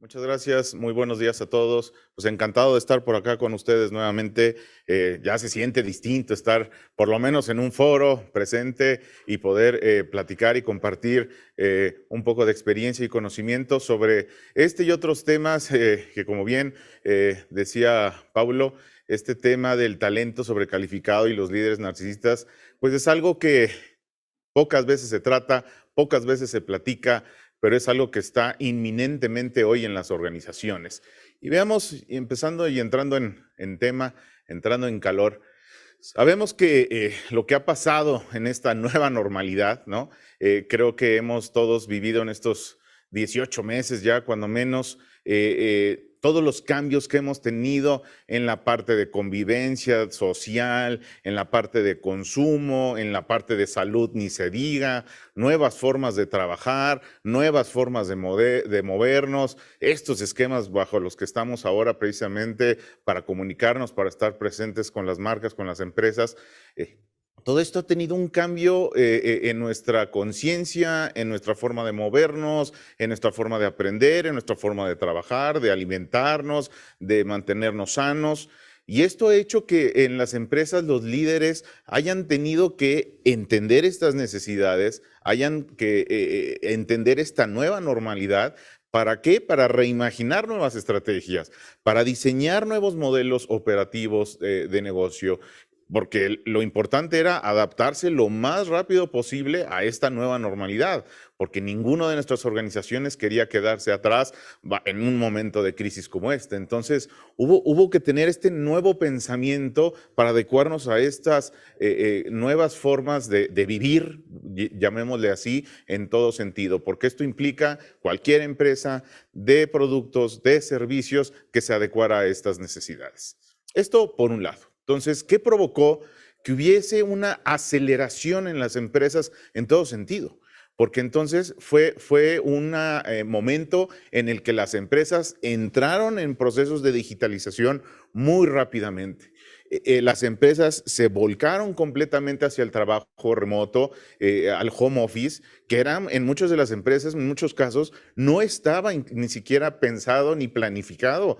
Muchas gracias, muy buenos días a todos. Pues encantado de estar por acá con ustedes nuevamente. Ya se siente distinto estar por lo menos en un foro presente y poder platicar y compartir un poco de experiencia y conocimiento sobre este y otros temas que, como bien decía Paulo, este tema del talento sobrecalificado y los líderes narcisistas, pues es algo que pocas veces se trata, pocas veces se platica, pero es algo que está inminentemente hoy en las organizaciones. Y veamos, empezando y entrando en tema, entrando en calor, sabemos que lo que ha pasado en esta nueva normalidad, ¿no? Creo que hemos todos vivido en estos 18 meses ya, cuando menos, todos los cambios que hemos tenido en la parte de convivencia social, en la parte de consumo, en la parte de salud, ni se diga, nuevas formas de trabajar, nuevas formas de movernos, estos esquemas bajo los que estamos ahora precisamente para comunicarnos, para estar presentes con las marcas, con las empresas. Todo esto ha tenido un cambio en nuestra conciencia, en nuestra forma de movernos, en nuestra forma de aprender, en nuestra forma de trabajar, de alimentarnos, de mantenernos sanos. Y esto ha hecho que en las empresas los líderes hayan tenido que entender estas necesidades, hayan que entender esta nueva normalidad. ¿Para qué? Para reimaginar nuevas estrategias, para diseñar nuevos modelos operativos de negocio, porque lo importante era adaptarse lo más rápido posible a esta nueva normalidad, porque ninguna de nuestras organizaciones quería quedarse atrás en un momento de crisis como este. Entonces, hubo que tener este nuevo pensamiento para adecuarnos a estas nuevas formas de vivir, llamémosle así, en todo sentido, porque esto implica cualquier empresa de productos, de servicios que se adecuara a estas necesidades. Esto por un lado. Entonces, ¿qué provocó que hubiese una aceleración en las empresas en todo sentido? Porque entonces fue un momento en el que las empresas entraron en procesos de digitalización muy rápidamente. Las empresas se volcaron completamente hacia el trabajo remoto, al home office, que eran en muchas de las empresas, en muchos casos, no estaba ni siquiera pensado ni planificado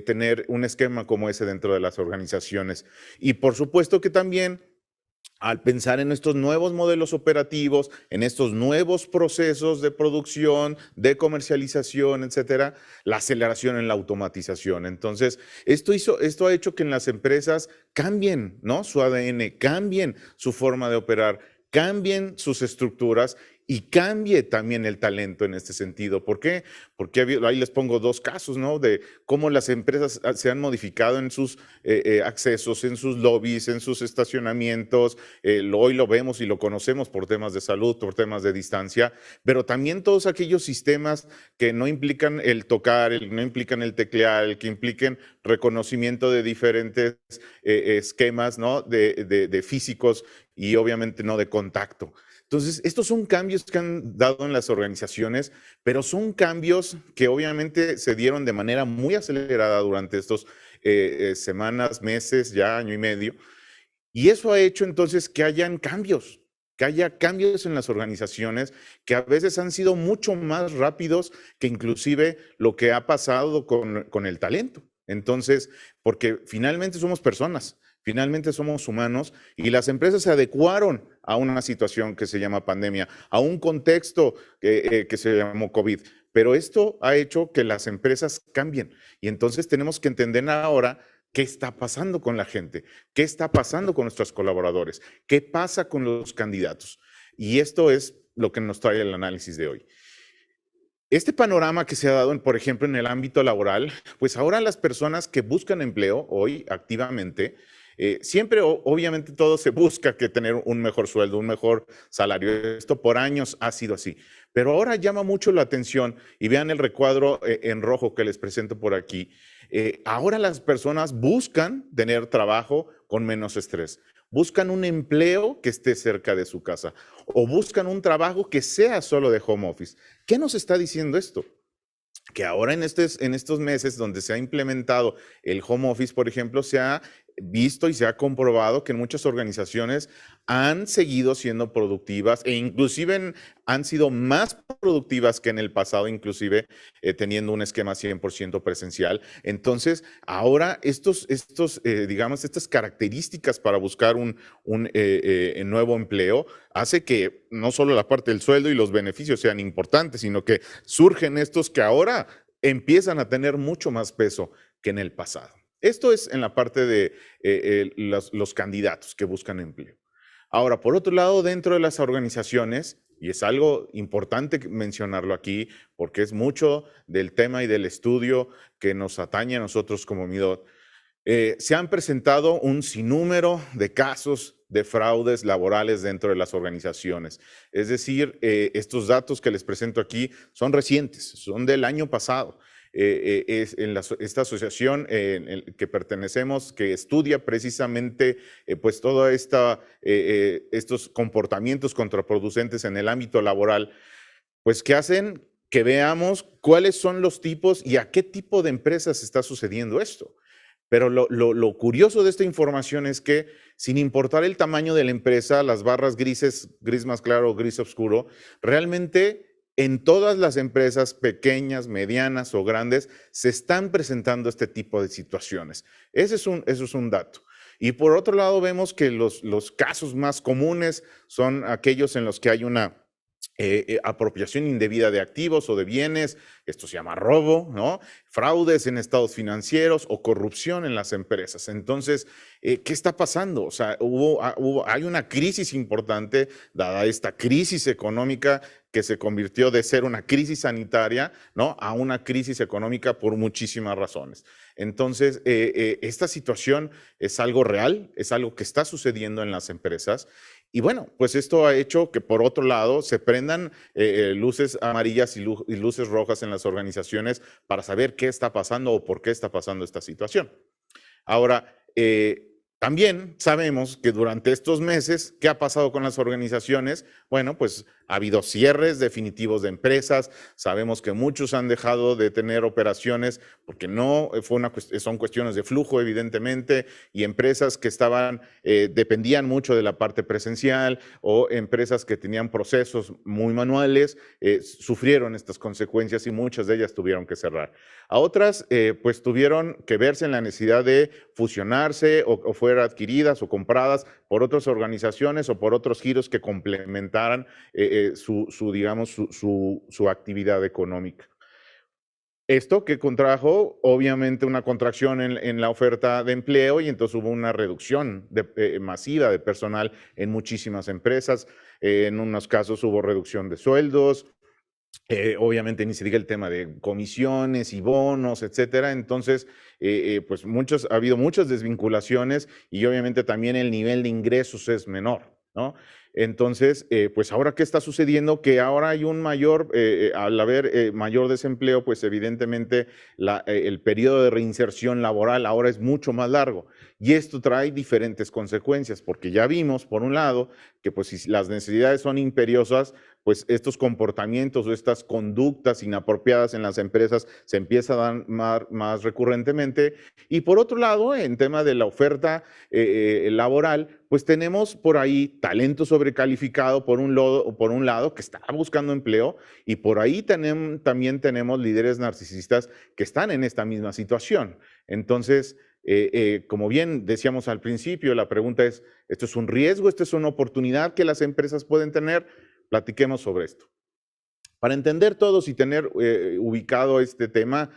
tener un esquema como ese dentro de las organizaciones. Y por supuesto que también al pensar en estos nuevos modelos operativos, en estos nuevos procesos de producción, de comercialización, etcétera, la aceleración en la automatización. Entonces, esto ha hecho que en las empresas cambien, ¿no?, su ADN, cambien su forma de operar, cambien sus estructuras y cambie también el talento en este sentido. ¿Por qué? Porque ahí les pongo dos casos, ¿no?, de cómo las empresas se han modificado en sus accesos, en sus lobbies, en sus estacionamientos. Hoy lo vemos y lo conocemos por temas de salud, por temas de distancia, pero también todos aquellos sistemas que no implican el tocar, no implican el teclear, que impliquen reconocimiento de diferentes esquemas, ¿no?, de físicos y obviamente no de contacto. Entonces, estos son cambios que han dado en las organizaciones, pero son cambios que obviamente se dieron de manera muy acelerada durante estos semanas, meses, ya año y medio. Y eso ha hecho entonces que hayan cambios, que haya cambios en las organizaciones que a veces han sido mucho más rápidos que inclusive lo que ha pasado con el talento. Entonces, porque finalmente somos personas, finalmente somos humanos y las empresas se adecuaron a una situación que se llama pandemia, a un contexto que se llamó COVID. Pero esto ha hecho que las empresas cambien y entonces tenemos que entender ahora qué está pasando con la gente, qué está pasando con nuestros colaboradores, qué pasa con los candidatos. Y esto es lo que nos trae el análisis de hoy. Este panorama que se ha dado, por ejemplo, en el ámbito laboral, pues ahora las personas que buscan empleo hoy activamente, siempre obviamente todo se busca que tener un mejor sueldo, un mejor salario. Esto por años ha sido así. Pero ahora llama mucho la atención y vean el recuadro en rojo que les presento por aquí. Ahora las personas buscan tener trabajo con menos estrés. Buscan un empleo que esté cerca de su casa o buscan un trabajo que sea solo de home office. ¿Qué nos está diciendo esto? Que ahora en estos meses donde se ha implementado el home office, por ejemplo, se ha visto y se ha comprobado que en muchas organizaciones han seguido siendo productivas e inclusive han sido más productivas que en el pasado, inclusive teniendo un esquema 100% presencial. Entonces, ahora digamos, estas características para buscar un nuevo empleo hace que no solo la parte del sueldo y los beneficios sean importantes, sino que surgen estos que ahora empiezan a tener mucho más peso que en el pasado. Esto es en la parte de los candidatos que buscan empleo. Ahora, por otro lado, dentro de las organizaciones, y es algo importante mencionarlo aquí, porque es mucho del tema y del estudio que nos atañe a nosotros como MIDOT, se han presentado un sinnúmero de casos de fraudes laborales dentro de las organizaciones. Es decir, estos datos que les presento aquí son recientes, son del año pasado. Esta asociación que pertenecemos, que estudia precisamente pues todos estos comportamientos contraproducentes en el ámbito laboral, pues que hacen que veamos cuáles son los tipos y a qué tipo de empresas está sucediendo esto. Pero lo curioso de esta información es que, sin importar el tamaño de la empresa, las barras grises, gris más claro, gris oscuro, realmente en todas las empresas pequeñas, medianas o grandes, se están presentando este tipo de situaciones. Eso es un dato. Y por otro lado, vemos que los casos más comunes son aquellos en los que hay una apropiación indebida de activos o de bienes, esto se llama robo, ¿no? Fraudes en estados financieros o corrupción en las empresas. Entonces, ¿qué está pasando? O sea, hay una crisis importante, dada esta crisis económica que se convirtió de ser una crisis sanitaria, ¿no?, a una crisis económica por muchísimas razones. Entonces, esta situación es algo real, es algo que está sucediendo en las empresas. Y bueno, pues esto ha hecho que por otro lado se prendan luces amarillas y luces rojas en las organizaciones para saber qué está pasando o por qué está pasando esta situación. Ahora, también sabemos que durante estos meses, ¿qué ha pasado con las organizaciones? Bueno, pues ha habido cierres definitivos de empresas, sabemos que muchos han dejado de tener operaciones porque no son cuestiones de flujo, evidentemente, y empresas que dependían mucho de la parte presencial o empresas que tenían procesos muy manuales, sufrieron estas consecuencias y muchas de ellas tuvieron que cerrar. A otras, pues tuvieron que verse en la necesidad de fusionarse o fueran adquiridas o compradas por otras organizaciones o por otros giros que complementaran su actividad económica. Esto que contrajo, obviamente, una contracción en la oferta de empleo y entonces hubo una reducción masiva de personal en muchísimas empresas. En unos casos hubo reducción de sueldos, obviamente ni se diga el tema de comisiones y bonos, etcétera. Entonces, pues ha habido muchas desvinculaciones y obviamente también el nivel de ingresos es menor, ¿no? Entonces, pues ahora, ¿qué está sucediendo? Que ahora hay al haber mayor desempleo, pues evidentemente el periodo de reinserción laboral ahora es mucho más largo. Y esto trae diferentes consecuencias, porque ya vimos, por un lado, que pues si las necesidades son imperiosas, pues estos comportamientos o estas conductas inapropiadas en las empresas se empiezan a dar más recurrentemente. Y por otro lado, en tema de la oferta laboral, pues tenemos por ahí talento sobrecalificado por un lado que está buscando empleo, y por ahí también tenemos líderes narcisistas que están en esta misma situación. Entonces, como bien decíamos al principio, la pregunta es, ¿esto es un riesgo? ¿Esto es una oportunidad que las empresas pueden tener? Platiquemos sobre esto. Para entender todos y tener ubicado este tema,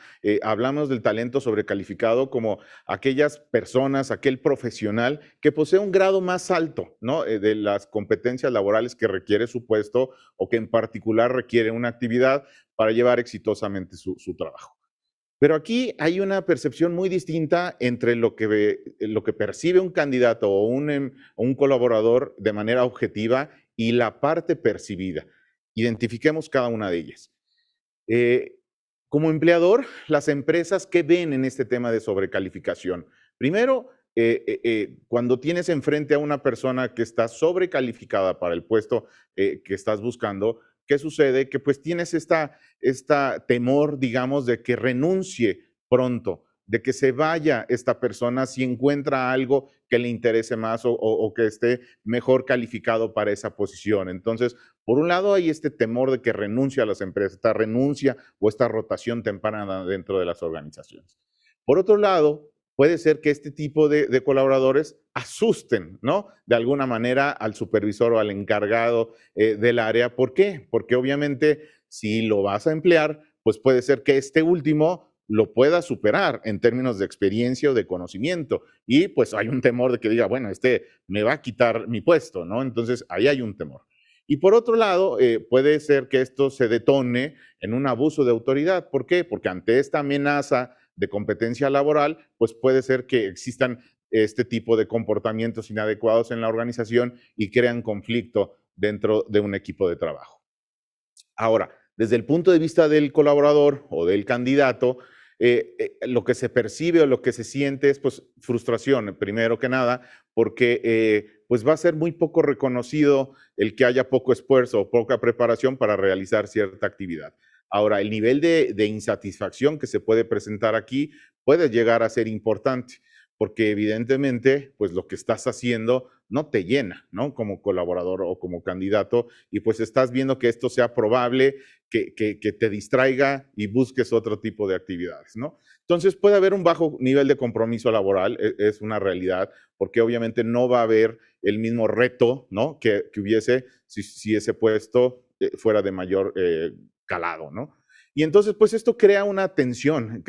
hablamos del talento sobrecalificado como aquellas personas, aquel profesional que posee un grado más alto, ¿no?, de las competencias laborales que requiere su puesto o que en particular requiere una actividad para llevar exitosamente su trabajo. Pero aquí hay una percepción muy distinta entre lo que percibe un candidato o un colaborador de manera objetiva y la parte percibida. Identifiquemos cada una de ellas. Como empleador, las empresas, ¿qué ven en este tema de sobrecalificación? Primero, cuando tienes enfrente a una persona que está sobrecalificada para el puesto que estás buscando, ¿qué sucede? Que pues tienes esta temor, digamos, de que renuncie pronto de que se vaya esta persona si encuentra algo que le interese más o que esté mejor calificado para esa posición. Entonces, por un lado hay este temor de que renuncie a las empresas, esta renuncia o esta rotación temprana dentro de las organizaciones. Por otro lado, puede ser que este tipo de colaboradores asusten, ¿no? De alguna manera al supervisor o al encargado del área. ¿Por qué? Porque obviamente si lo vas a emplear, pues puede ser que este último lo pueda superar en términos de experiencia o de conocimiento. Y pues hay un temor de que diga, bueno, este me va a quitar mi puesto, ¿no? Entonces ahí hay un temor. Y por otro lado, puede ser que esto se detone en un abuso de autoridad. ¿Por qué? Porque ante esta amenaza de competencia laboral, pues puede ser que existan este tipo de comportamientos inadecuados en la organización y crean conflicto dentro de un equipo de trabajo. Ahora, desde el punto de vista del colaborador o del candidato, lo que se percibe o lo que se siente es pues frustración, primero que nada, porque pues va a ser muy poco reconocido el que haya poco esfuerzo o poca preparación para realizar cierta actividad. Ahora, el nivel de insatisfacción que se puede presentar aquí puede llegar a ser importante, porque evidentemente, pues lo que estás haciendo no te llena, ¿no? Como colaborador o como candidato, y pues estás viendo que esto sea probable, que te distraiga y busques otro tipo de actividades, ¿no? Entonces puede haber un bajo nivel de compromiso laboral, es una realidad, porque obviamente no va a haber el mismo reto, ¿no? Que hubiese si ese puesto fuera de mayor calado, ¿no? Y entonces, pues esto crea una tensión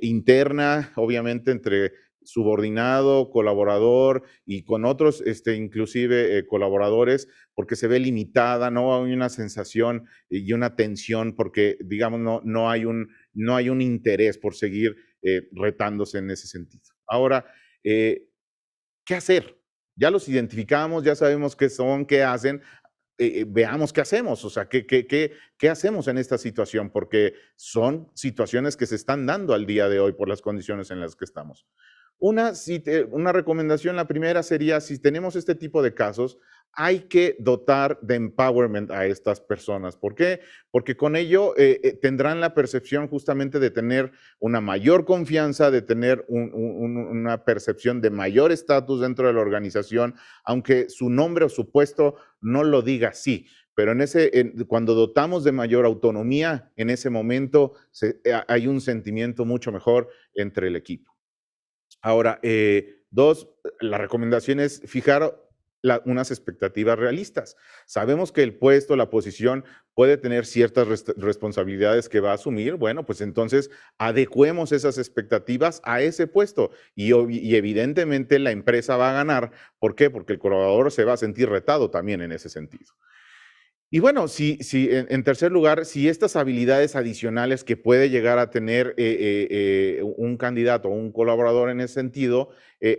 interna, obviamente, entre subordinado, colaborador y con otros, inclusive colaboradores, porque se ve limitada, ¿no? Hay una sensación y una tensión porque, digamos, no hay un interés por seguir retándose en ese sentido. Ahora, ¿qué hacer? Ya los identificamos, ya sabemos qué son, qué hacen, veamos qué hacemos, o sea, qué hacemos en esta situación, porque son situaciones que se están dando al día de hoy por las condiciones en las que estamos. Una recomendación, la primera sería, si tenemos este tipo de casos, hay que dotar de empowerment a estas personas. ¿Por qué? Porque con ello tendrán la percepción justamente de tener una mayor confianza, de tener una percepción de mayor estatus dentro de la organización, aunque su nombre o su puesto no lo diga así. Pero cuando dotamos de mayor autonomía, en ese momento hay un sentimiento mucho mejor entre el equipo. Ahora, dos, la recomendación es fijar unas expectativas realistas. Sabemos que el puesto, la posición puede tener ciertas responsabilidades que va a asumir. Bueno, pues entonces adecuemos esas expectativas a ese puesto y evidentemente la empresa va a ganar. ¿Por qué? Porque el colaborador se va a sentir retado también en ese sentido. Y bueno, en tercer lugar, si estas habilidades adicionales que puede llegar a tener un candidato o un colaborador en ese sentido,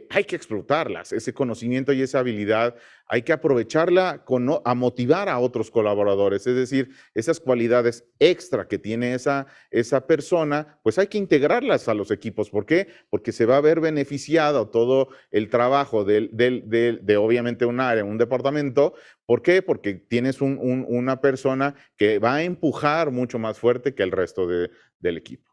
hay que explotarlas. Ese conocimiento y esa habilidad hay que aprovecharla a motivar a otros colaboradores. Es decir, esas cualidades extra que tiene esa persona, pues hay que integrarlas a los equipos. ¿Por qué? Porque se va a ver beneficiado todo el trabajo de obviamente un área, un departamento. ¿Por qué? Porque tienes una persona que va a empujar mucho más fuerte que el resto del equipo.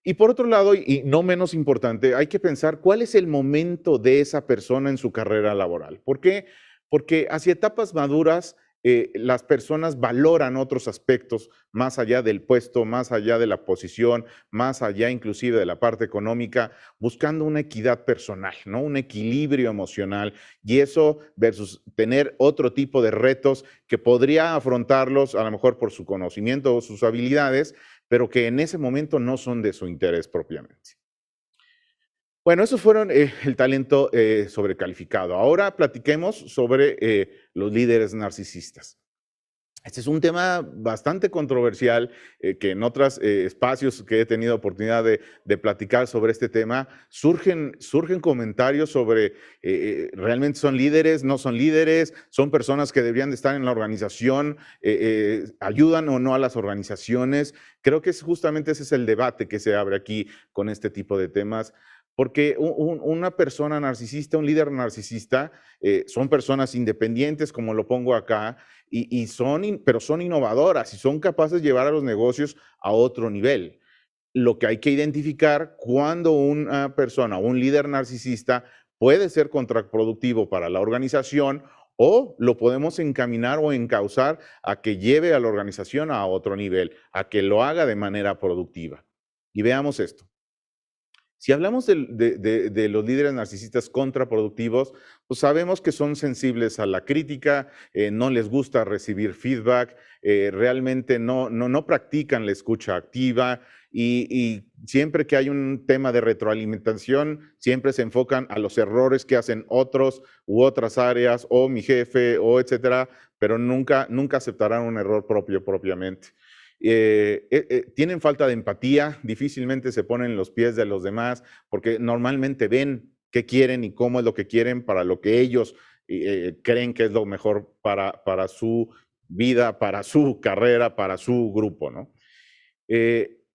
Y por otro lado, y no menos importante, hay que pensar cuál es el momento de esa persona en su carrera laboral. ¿Por qué? Porque hacia etapas maduras las personas valoran otros aspectos más allá del puesto, más allá de la posición, más allá inclusive de la parte económica, buscando una equidad personal, ¿no? Un equilibrio emocional y eso versus tener otro tipo de retos que podría afrontarlos a lo mejor por su conocimiento o sus habilidades, pero que en ese momento no son de su interés propiamente. Bueno, esos fueron el talento sobrecalificado. Ahora platiquemos sobre los líderes narcisistas. Este es un tema bastante controversial que en otros espacios que he tenido oportunidad de platicar sobre este tema, surgen comentarios sobre realmente son líderes, no son líderes, son personas que deberían de estar en la organización, ayudan o no a las organizaciones. Creo que justamente ese es el debate que se abre aquí con este tipo de temas. Porque una persona narcisista, un líder narcisista, son personas independientes, como lo pongo acá, pero son innovadoras y son capaces de llevar a los negocios a otro nivel. lo que hay que identificar cuando una persona o un líder narcisista puede ser contraproductivo para la organización o lo podemos encaminar o encauzar a que lleve a la organización a otro nivel, a que lo haga de manera productiva. Y veamos esto. Si hablamos de los líderes narcisistas contraproductivos, pues sabemos que son sensibles a la crítica, no les gusta recibir feedback, realmente no practican la escucha activa y siempre que hay un tema de retroalimentación, siempre se enfocan a los errores que hacen otros u otras áreas o mi jefe o etcétera, pero nunca aceptarán un error propio propiamente. Tienen falta de empatía, difícilmente se ponen en los pies de los demás, porque normalmente ven qué quieren y cómo es lo que quieren para lo que ellos creen que es lo mejor para su vida, para su carrera, para su grupo, ¿no?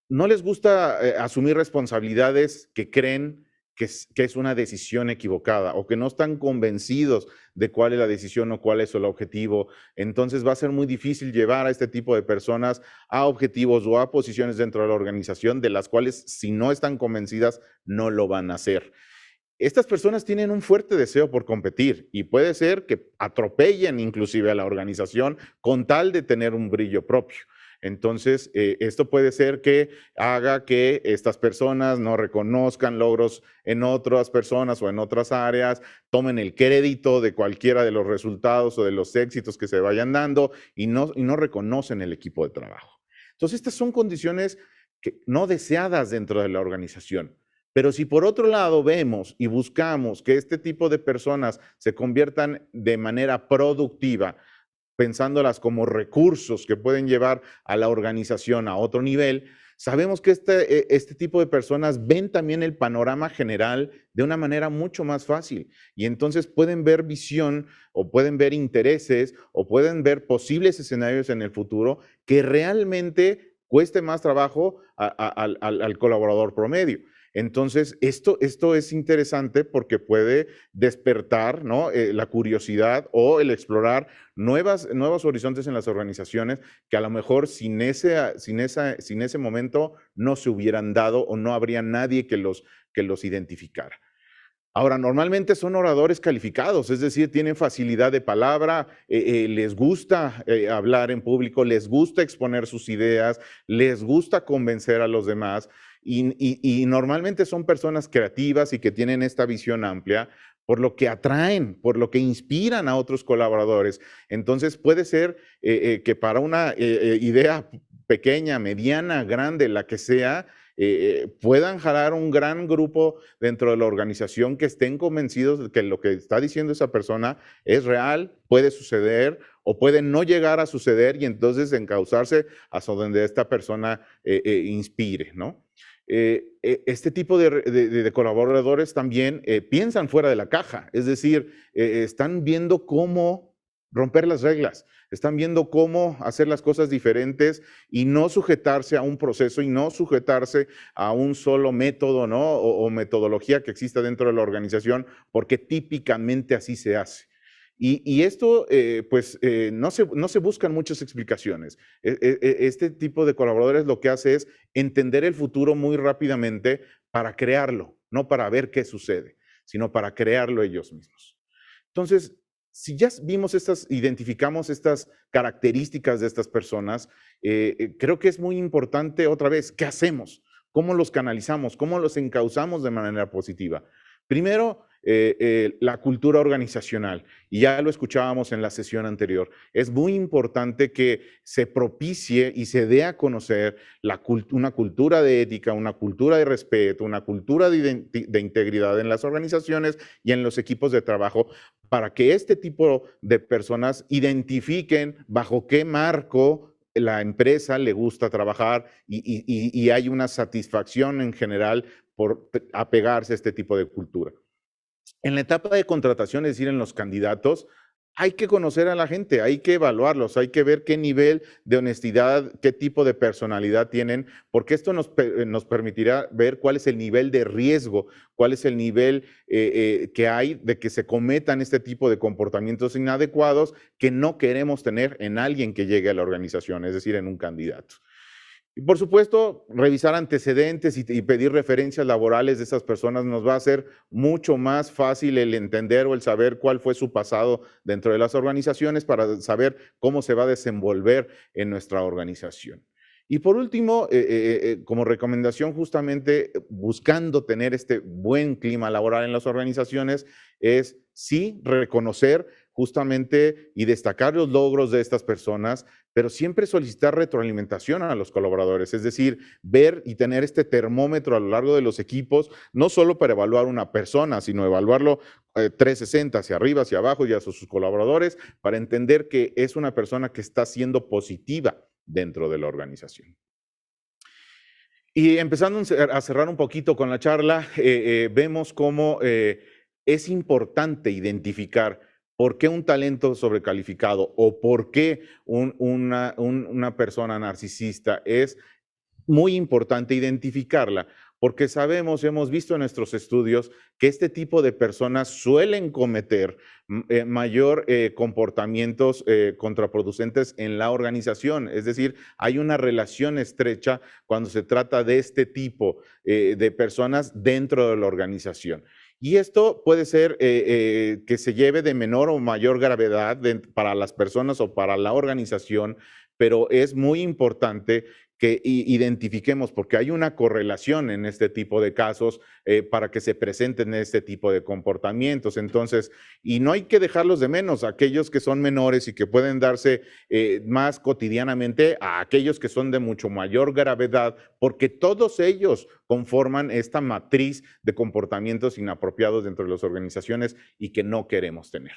No les gusta asumir responsabilidades que creen que es una decisión equivocada o que no están convencidos de cuál es la decisión o cuál es el objetivo. Entonces va a ser muy difícil llevar a este tipo de personas a objetivos o a posiciones dentro de la organización de las cuales si no están convencidas no lo van a hacer. Estas personas tienen un fuerte deseo por competir y puede ser que atropellen inclusive a la organización con tal de tener un brillo propio. Entonces, esto puede ser que haga que estas personas no reconozcan logros en otras personas o en otras áreas, tomen el crédito de cualquiera de los resultados o de los éxitos que se vayan dando y no reconocen el equipo de trabajo. Entonces, estas son condiciones no deseadas dentro de la organización. Pero si por otro lado vemos y buscamos que este tipo de personas se conviertan de manera productiva, pensándolas como recursos que pueden llevar a la organización a otro nivel, sabemos que este tipo de personas ven también el panorama general de una manera mucho más fácil y entonces pueden ver visión o pueden ver intereses o pueden ver posibles escenarios en el futuro que realmente cueste más trabajo al colaborador promedio. Entonces, esto es interesante porque puede despertar, ¿no? La curiosidad o el explorar nuevos horizontes en las organizaciones que a lo mejor sin ese momento no se hubieran dado o no habría nadie que los identificara. Ahora, normalmente son oradores calificados, es decir, tienen facilidad de palabra, les gusta hablar en público, les gusta exponer sus ideas, les gusta convencer a los demás y normalmente son personas creativas y que tienen esta visión amplia, por lo que atraen, por lo que inspiran a otros colaboradores. Entonces puede ser que para una idea pequeña, mediana, grande, la que sea, puedan jalar un gran grupo dentro de la organización que estén convencidos de que lo que está diciendo esa persona es real, puede suceder o puede no llegar a suceder y entonces encauzarse hacia donde esta persona inspire, ¿no? Este tipo de colaboradores también piensan fuera de la caja, es decir, están viendo cómo romper las reglas, están viendo cómo hacer las cosas diferentes y no sujetarse a un proceso y no sujetarse a un solo método, ¿no? O metodología que exista dentro de la organización, porque típicamente así se hace. Y esto, pues, no se buscan muchas explicaciones. Este tipo de colaboradores lo que hace es entender el futuro muy rápidamente para crearlo, no para ver qué sucede, sino para crearlo ellos mismos. Entonces, si ya vimos identificamos estas características de estas personas, creo que es muy importante otra vez, ¿qué hacemos? ¿Cómo los canalizamos? ¿Cómo los encauzamos de manera positiva? Primero, la cultura organizacional, y ya lo escuchábamos en la sesión anterior, es muy importante que se propicie y se dé a conocer una cultura de ética, una cultura de respeto, una cultura de integridad en las organizaciones y en los equipos de trabajo, para que este tipo de personas identifiquen bajo qué marco la empresa le gusta trabajar y hay una satisfacción en general por apegarse a este tipo de cultura. En la etapa de contratación, es decir, en los candidatos, hay que conocer a la gente, hay que evaluarlos, hay que ver qué nivel de honestidad, qué tipo de personalidad tienen, porque esto nos permitirá ver cuál es el nivel de riesgo, cuál es el nivel que hay de que se cometan este tipo de comportamientos inadecuados que no queremos tener en alguien que llegue a la organización, es decir, en un candidato. Y por supuesto, revisar antecedentes y pedir referencias laborales de esas personas nos va a hacer mucho más fácil el entender o el saber cuál fue su pasado dentro de las organizaciones para saber cómo se va a desenvolver en nuestra organización. Y por último, como recomendación, justamente buscando tener este buen clima laboral en las organizaciones, es sí reconocer justamente y destacar los logros de estas personas, pero siempre solicitar retroalimentación a los colaboradores, es decir, ver y tener este termómetro a lo largo de los equipos, no solo para evaluar una persona, sino evaluarlo 360 hacia arriba, hacia abajo y hacia sus colaboradores, para entender que es una persona que está siendo positiva dentro de la organización. Y empezando a cerrar un poquito con la charla, vemos cómo es importante identificar por qué un talento sobrecalificado o por qué una persona narcisista es muy importante identificarla, porque sabemos, hemos visto en nuestros estudios que este tipo de personas suelen cometer mayor comportamientos contraproducentes en la organización. Es decir, hay una relación estrecha cuando se trata de este tipo de personas dentro de la organización. Y esto puede ser que se lleve de menor o mayor gravedad para las personas o para la organización, pero es muy importante que identifiquemos, porque hay una correlación en este tipo de casos para que se presenten este tipo de comportamientos. Entonces, y no hay que dejarlos de menos, aquellos que son menores y que pueden darse más cotidianamente a aquellos que son de mucho mayor gravedad, porque todos ellos conforman esta matriz de comportamientos inapropiados dentro de las organizaciones y que no queremos tener.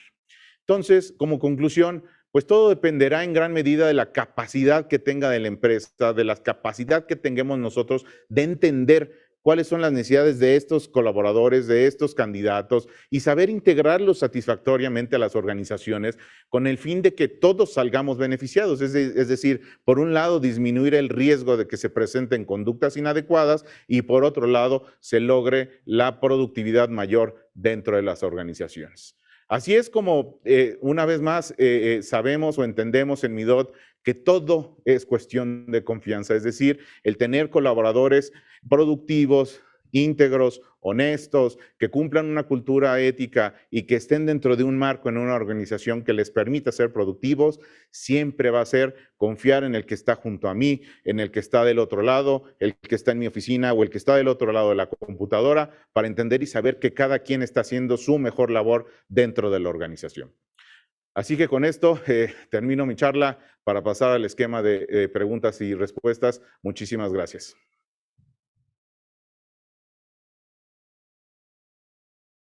Entonces, como conclusión, pues todo dependerá en gran medida de la capacidad que tenga de la empresa, de la capacidad que tengamos nosotros de entender cuáles son las necesidades de estos colaboradores, de estos candidatos y saber integrarlos satisfactoriamente a las organizaciones con el fin de que todos salgamos beneficiados. Es decir, por un lado, disminuir el riesgo de que se presenten conductas inadecuadas y por otro lado, se logre la productividad mayor dentro de las organizaciones. Así es como, una vez más, sabemos o entendemos en Midot que todo es cuestión de confianza, es decir, el tener colaboradores productivos, íntegros, honestos, que cumplan una cultura ética y que estén dentro de un marco en una organización que les permita ser productivos, siempre va a ser confiar en el que está junto a mí, en el que está del otro lado, el que está en mi oficina o el que está del otro lado de la computadora, para entender y saber que cada quien está haciendo su mejor labor dentro de la organización. Así que con esto termino mi charla para pasar al esquema de preguntas y respuestas. Muchísimas gracias.